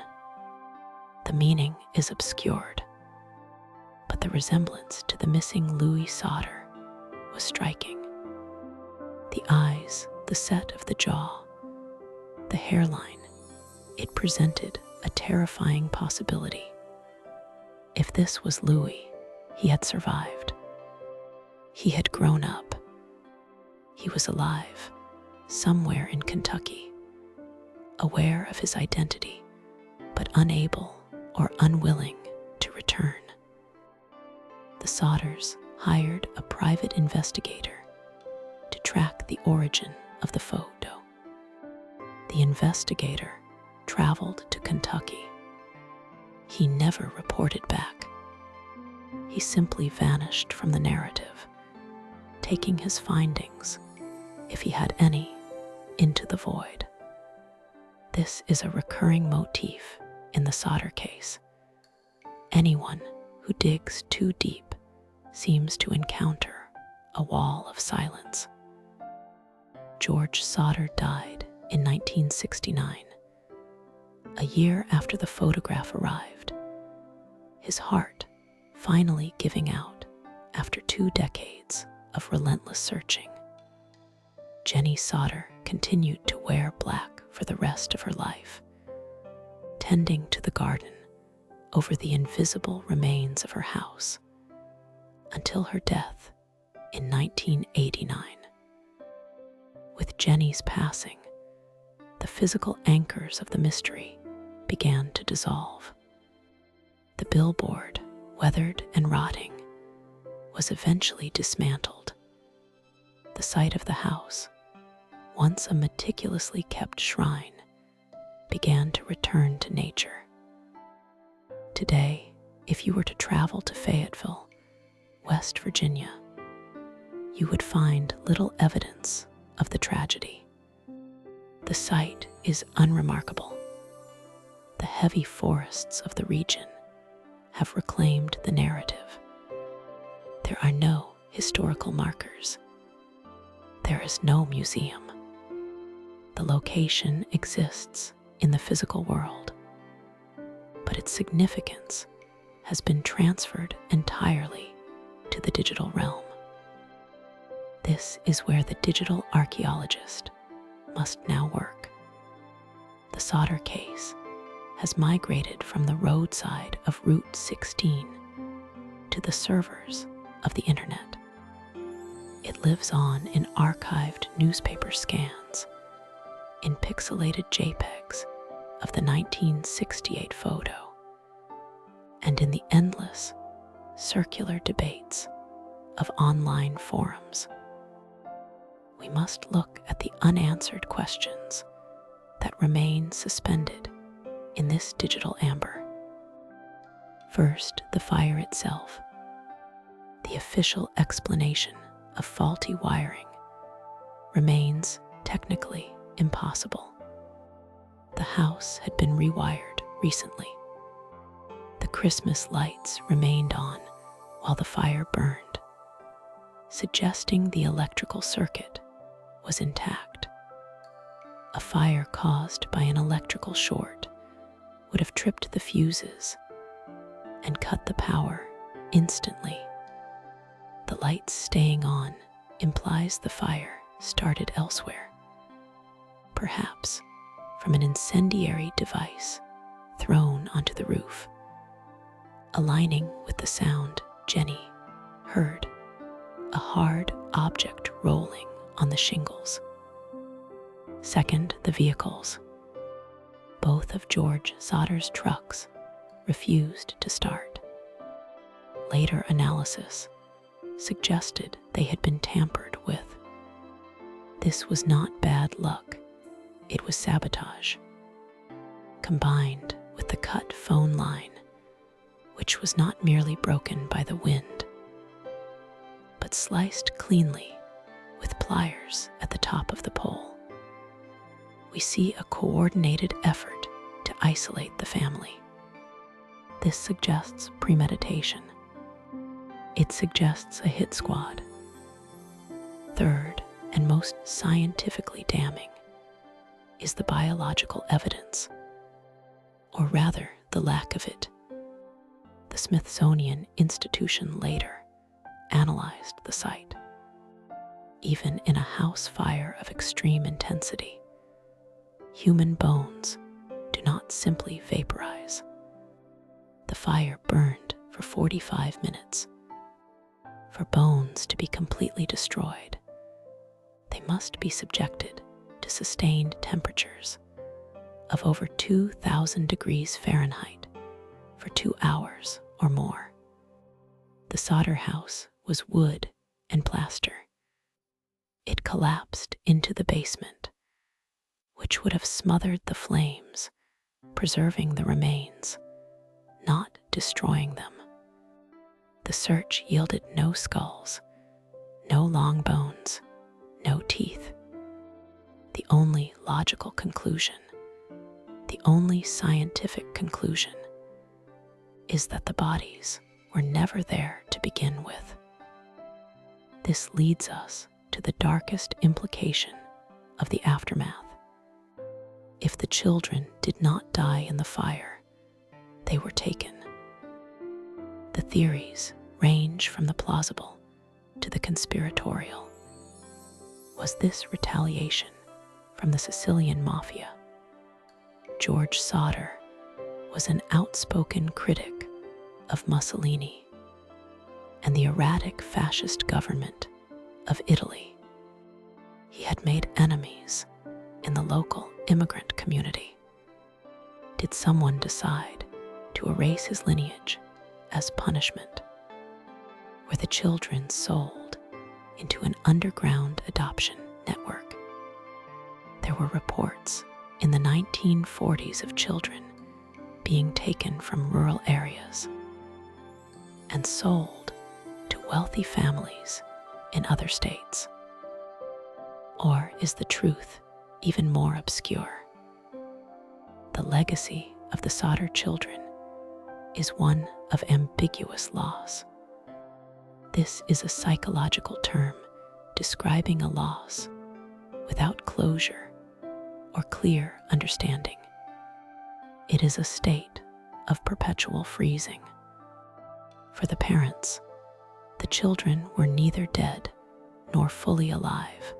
The meaning is obscured. But the resemblance to the missing Louis Sodder was striking. The eyes, the set of the jaw, the hairline, it presented a terrifying possibility. If this was Louis, he had survived. He had grown up. He was alive, somewhere in Kentucky, aware of his identity, but unable or unwilling to return. The Sodders hired a private investigator to track the origin of the photo. The investigator traveled to Kentucky. He never reported back. He simply vanished from the narrative, taking his findings, if he had any, into the void. This is a recurring motif in the Sodder case. Anyone who digs too deep seems to encounter a wall of silence. George Sodder died in 1969, a year after the photograph arrived, his heart finally giving out after 2 decades of relentless searching. Jenny Sodder continued to wear black for the rest of her life, tending to the garden over the invisible remains of her house, until her death in 1989. With Jenny's passing, the physical anchors of the mystery began to dissolve. The billboard, weathered and rotting, was eventually dismantled. The site of the house, once a meticulously kept shrine, began to return to nature. Today, if you were to travel to Fayetteville, West Virginia, you would find little evidence of the tragedy. The site is unremarkable. The heavy forests of the region have reclaimed the narrative. There are no historical markers. There is no museum. The location exists in the physical world, but its significance has been transferred entirely to the digital realm. This is where the digital archaeologist must now work. The Sodder case has migrated from the roadside of Route 16 to the servers of the internet. It lives on in archived newspaper scans, in pixelated JPEGs of the 1968 photo, and in the endless, circular debates of online forums. We must look at the unanswered questions that remain suspended in this digital amber. First, the fire itself. The official explanation of faulty wiring remains technically impossible. The house had been rewired recently. The Christmas lights remained on while the fire burned, suggesting the electrical circuit was intact. A fire caused by an electrical short would have tripped the fuses and cut the power instantly. The lights staying on implies the fire started elsewhere, perhaps from an incendiary device thrown onto the roof, aligning with the sound Jenny heard, a hard object rolling on the shingles. Second, the vehicles. Both of George Sodder's trucks refused to start. Later analysis suggested they had been tampered with. This was not bad luck, it was sabotage. Combined with the cut phone line, which was not merely broken by the wind, but sliced cleanly with pliers at the top of the pole. We see a coordinated effort to isolate the family. This suggests premeditation. It suggests a hit squad. Third, and most scientifically damning, is the biological evidence, or rather the lack of it. The Smithsonian Institution later analyzed the site. Even in a house fire of extreme intensity, human bones do not simply vaporize. The fire burned for 45 minutes. For bones to be completely destroyed, they must be subjected to sustained temperatures of over 2,000 degrees Fahrenheit for 2 hours or more. The Sodder house was wood and plaster. It collapsed into the basement, which would have smothered the flames, preserving the remains, not destroying them. The search yielded no skulls, no long bones, no teeth. The only logical conclusion, the only scientific conclusion, is that the bodies were never there to begin with. This leads us to the darkest implication of the aftermath. If the children did not die in the fire, they were taken. The theories range from the plausible to the conspiratorial. Was this retaliation from the Sicilian mafia? George Sodder was an outspoken critic of Mussolini and the erratic fascist government of Italy. He had made enemies in the local immigrant community. Did someone decide to erase his lineage as punishment? Were the children sold into an underground adoption network? There were reports in the 1940s of children being taken from rural areas and sold to wealthy families in other states. Or is the truth even more obscure? The legacy of the Sodder children is one of ambiguous loss. This is a psychological term describing a loss without closure or clear understanding. It is a state of perpetual freezing. For the parents, the children were neither dead nor fully alive.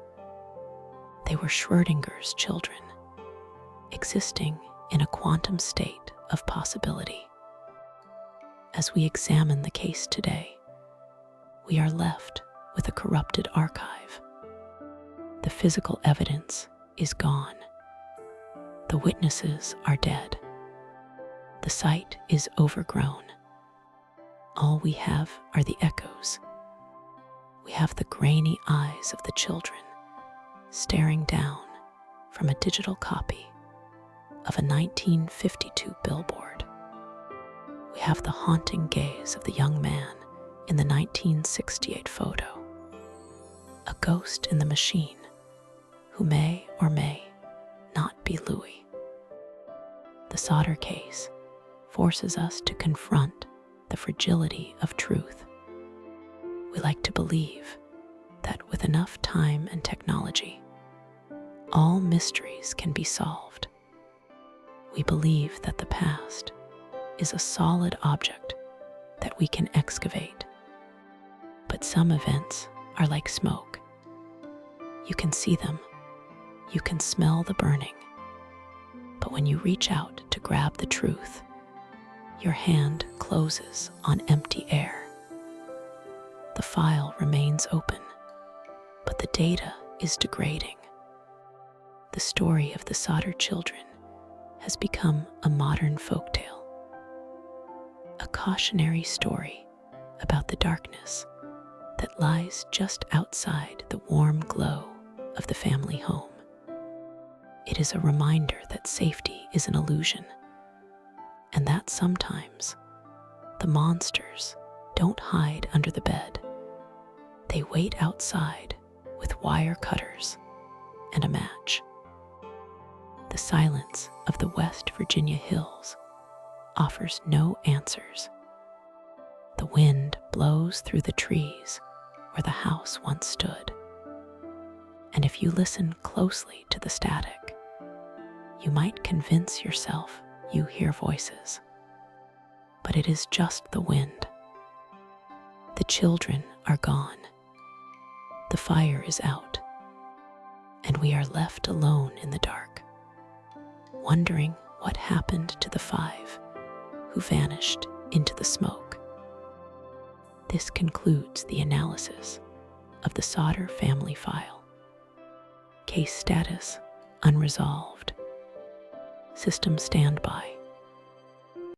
They were Schrödinger's children, existing in a quantum state of possibility. As we examine the case today, we are left with a corrupted archive. The physical evidence is gone. The witnesses are dead. The site is overgrown. All we have are the echoes. We have the grainy eyes of the children staring down from a digital copy of a 1952 billboard. We have the haunting gaze of the young man in the 1968 photo, a ghost in the machine who may or may not be Louis. The Sodder case forces us to confront the fragility of truth. We like to believe that with enough time and technology, all mysteries can be solved. We believe that the past is a solid object that we can excavate. But some events are like smoke. You can see them, you can smell the burning, but when you reach out to grab the truth, your hand closes on empty air. The file remains open, but the data is degrading. The story of the Sodder children has become a modern folktale, a cautionary story about the darkness that lies just outside the warm glow of the family home. It is a reminder that safety is an illusion, and that sometimes the monsters don't hide under the bed. They wait outside with wire cutters and a match. The silence of the West Virginia hills offers no answers. The wind blows through the trees where the house once stood. And if you listen closely to the static, you might convince yourself you hear voices. But it is just the wind. The children are gone. The fire is out. And we are left alone in the dark, wondering what happened to the 5 who vanished into the smoke. This concludes the analysis of the Sodder family file. Case status: unresolved. System standby.